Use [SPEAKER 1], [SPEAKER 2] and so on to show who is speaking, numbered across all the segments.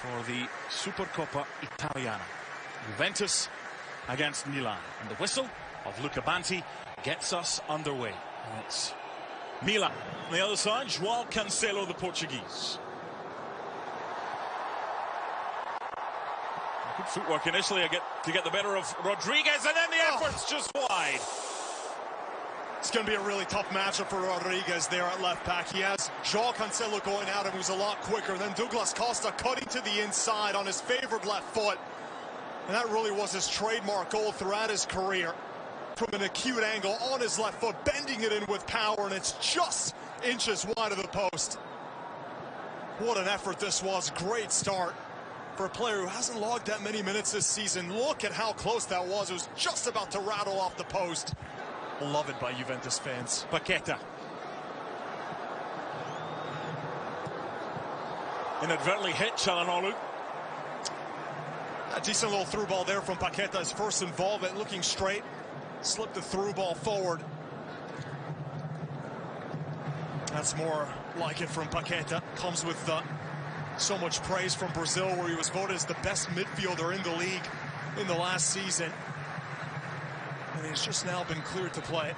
[SPEAKER 1] for the Supercoppa Italiana. Juventus against Milan. And the whistle of Luca Banti gets us underway. And it's Milan. On the other side, João Cancelo, the Portuguese. Good footwork initially to get the better of Rodriguez, and then the effort's just wide.
[SPEAKER 2] It's going to be a really tough matchup for Rodriguez there at left back. He has João Cancelo going at him, who's a lot quicker. Then Douglas Costa cutting to the inside on his favored left foot. And that really was his trademark goal throughout his career. From an acute angle on his left foot, bending it in with power, and it's just inches wide of the post. What an effort this was. Great start for a player who hasn't logged that many minutes this season. Look at how close that was. It was just about to rattle off the post. Beloved by Juventus fans.
[SPEAKER 1] Paqueta. Inadvertently hit Çalhanoğlu.
[SPEAKER 2] A decent little through ball there from Paqueta. His first involvement, looking straight. Slipped the through ball forward. That's more like it from Paqueta. Comes with so much praise from Brazil, where he was voted as the best midfielder in the league in the last season. And he's just now been cleared to play.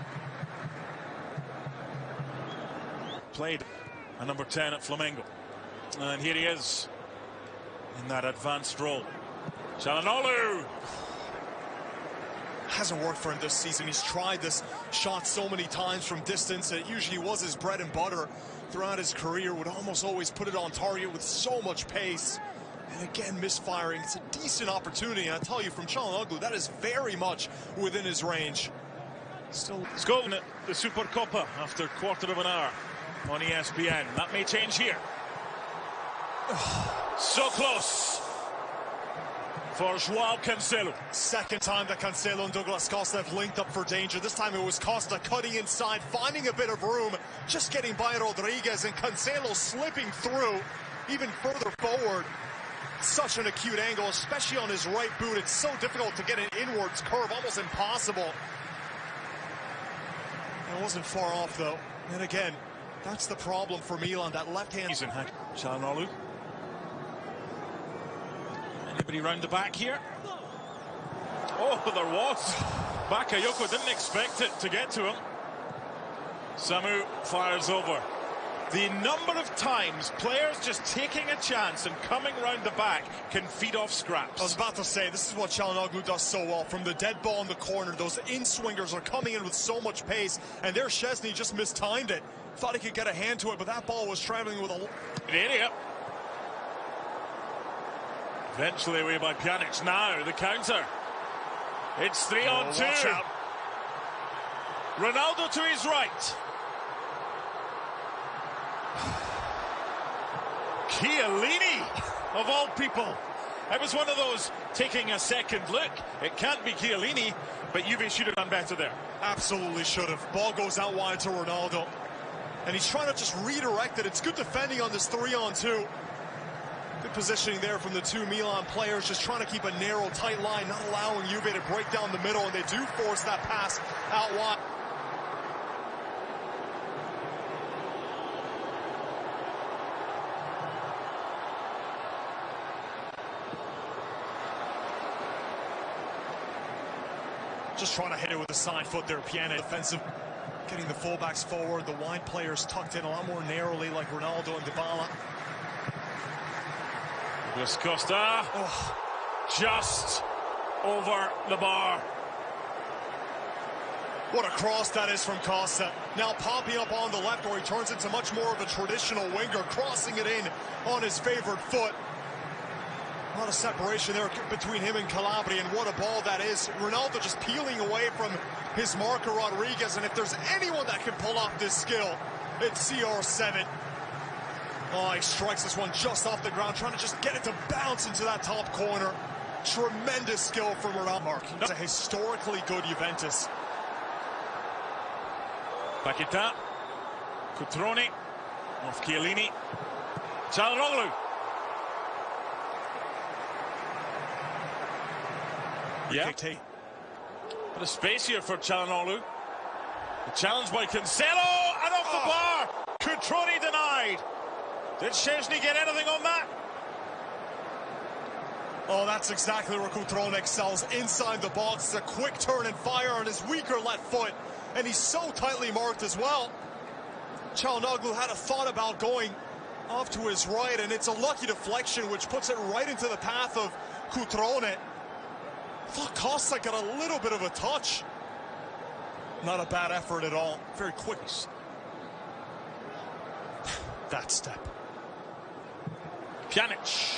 [SPEAKER 1] Played a number 10 at Flamengo. And here he is in that advanced role. Çalhanoğlu.
[SPEAKER 2] Hasn't worked for him this season. He's tried this shot so many times from distance. It usually was his bread and butter throughout his career. Would almost always put it on target with so much pace. And again, misfiring. It's a decent opportunity. And I tell you, from Çalhanoğlu, that is very much within his range.
[SPEAKER 1] Still scoring at the Supercoppa after a quarter of an hour on ESPN. That may change here. So close for João Cancelo.
[SPEAKER 2] Second time that Cancelo and Douglas Costa have linked up for danger. This time it was Costa cutting inside, finding a bit of room, just getting by Rodriguez, and Cancelo slipping through even further forward. Such an acute angle, especially on his right boot. It's so difficult to get an inwards curve, almost impossible. It wasn't far off, though. And again, that's the problem for Milan, that left hand.
[SPEAKER 1] Çalhanoğlu. Anybody round the back here? Oh, there was. Bakayoko didn't expect it to get to him. Samu fires over. The number of times players just taking a chance and coming round the back can feed off scraps.
[SPEAKER 2] I was about to say, this is what Çalhanoğlu does so well. From the dead ball in the corner, those in-swingers are coming in with so much pace, and there Szczesny just mistimed it. Thought he could get a hand to it, but that ball was traveling with a...
[SPEAKER 1] Idiot. Eventually away by Pjanic. Now the counter. It's 3-on-2.
[SPEAKER 2] Watch out.
[SPEAKER 1] Ronaldo to his right. Chiellini, of all people. It was one of those taking a second look. It can't be Chiellini, but Juve should have done better there.
[SPEAKER 2] Absolutely should have. Ball goes out wide to Ronaldo. And he's trying to just redirect it. It's good defending on this 3-on-2. Good positioning there from the two Milan players, just trying to keep a narrow, tight line, not allowing Juve to break down the middle, and they do force that pass out wide. Just trying to hit it with the side foot there, Pjanic. Defensive, getting the fullbacks forward, the wide players tucked in a lot more narrowly like Ronaldo and Dybala.
[SPEAKER 1] Douglas Costa, just over the bar.
[SPEAKER 2] What a cross that is from Costa. Now popping up on the left, where he turns into much more of a traditional winger, crossing it in on his favored foot. A lot of separation there between him and Calabria, and what a ball that is. Ronaldo just peeling away from his marker, Rodriguez, and if there's anyone that can pull off this skill, it's CR7. Oh, he strikes this one just off the ground, trying to just get it to bounce into that top corner. Tremendous skill from Ronaldo. It's a historically good Juventus.
[SPEAKER 1] Paqueta, Cutrone, off Chiellini, Çalhanoğlu. Yeah, bit of space here for Çalhanoğlu. The challenge by Cancelo, and off the bar. Cutrone denied. Did Szczesny get anything on that?
[SPEAKER 2] Oh, that's exactly where Cutrone excels, inside the box. It's a quick turn and fire on his weaker left foot, and he's so tightly marked as well. Çalhanoğlu had a thought about going off to his right, and it's a lucky deflection, which puts it right into the path of Cutrone. I thought Costa got a little bit of a touch. Not a bad effort at all. Very quick. That step.
[SPEAKER 1] Pjanic.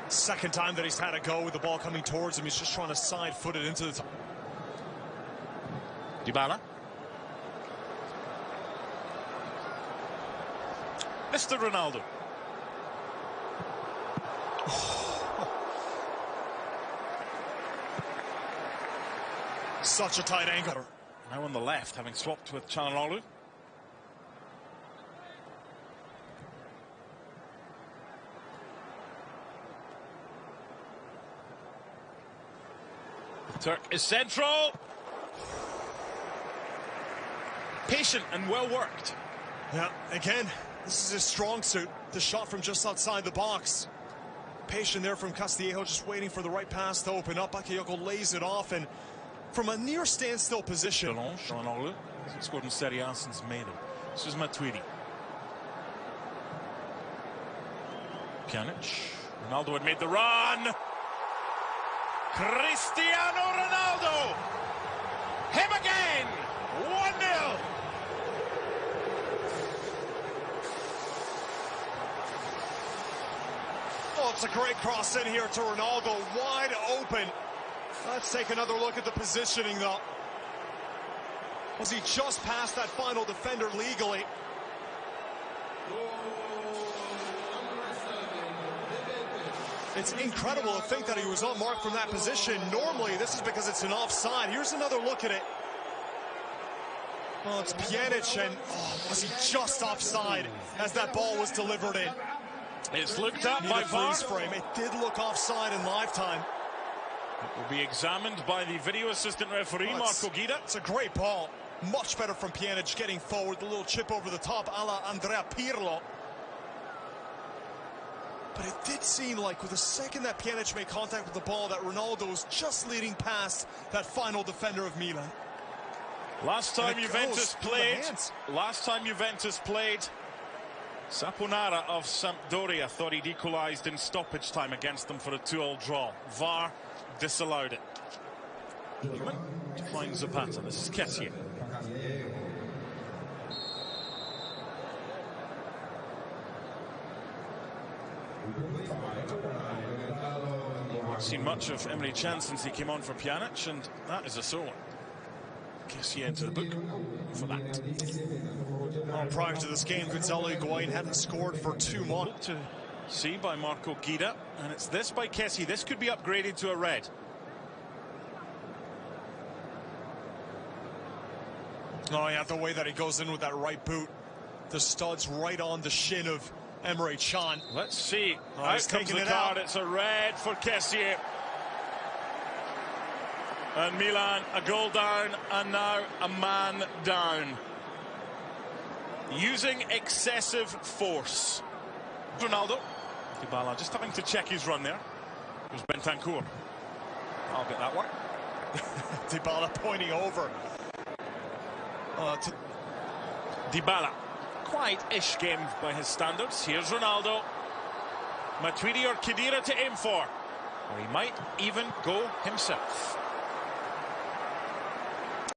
[SPEAKER 2] Second time that he's had a go with the ball coming towards him. He's just trying to side-foot it into the top.
[SPEAKER 1] Dybala. Mr. Ronaldo.
[SPEAKER 2] Such a tight angle.
[SPEAKER 1] Now on the left, having swapped with Çalhanoğlu. Turk is central. Patient and well worked.
[SPEAKER 2] Yeah, again, this is his strong suit. The shot from just outside the box. Patient there from Castillejo, just waiting for the right pass to open up. Bakayoko lays it off, and from a near standstill position.
[SPEAKER 1] Çalhanoğlu hasn't scored in Serie A since May, though. This is Matuidi. Pjanic. Ronaldo had made the run. Cristiano Ronaldo. Him again. 1-0.
[SPEAKER 2] Oh, it's a great cross in here to Ronaldo, wide open. Let's take another look at the positioning, though. Was he just past that final defender legally? It's incredible to think that he was on mark from that position. Normally, this is because it's an offside. Here's another look at it. Well, it's Pjanic, and was he just offside as that ball was delivered in?
[SPEAKER 1] It's looked at by VAR.
[SPEAKER 2] Frame. It did look offside in live time.
[SPEAKER 1] It will be examined by the video assistant referee, Marco Guida.
[SPEAKER 2] It's a great ball. Much better from Pjanic, getting forward. The little chip over the top, a la Andrea Pirlo. But it did seem like with the second that Pjanic made contact with the ball, that Ronaldo was just leading past that final defender of Milan.
[SPEAKER 1] Last time Juventus played, Saponara of Sampdoria thought he'd equalised in stoppage time against them for a 2-2 draw. VAR disallowed it. Human to find Zapata. This is Kessie. Not seen much of Emre Can since he came on for Pjanic, and that is a sore one. Kessie into the book for that.
[SPEAKER 2] Well, prior to this game, Gonzalo Higuain hadn't scored for 2 months.
[SPEAKER 1] To see by Marco Guida, and it's this by Kessie. This could be upgraded to a red.
[SPEAKER 2] Oh yeah, the way that he goes in with that right boot, the studs right on the shin of Emre Can.
[SPEAKER 1] Let's see.
[SPEAKER 2] Oh,
[SPEAKER 1] out comes the card. It's a red for Kessie. And Milan a goal down, and now a man down. Using excessive force. Ronaldo. Dybala just having to check his run there. There's Bentancur. I'll get that one.
[SPEAKER 2] Dybala pointing over.
[SPEAKER 1] Dybala. Quiet-ish game by his standards. Here's Ronaldo. Matuidi or Khedira to aim for. Or he might even go himself.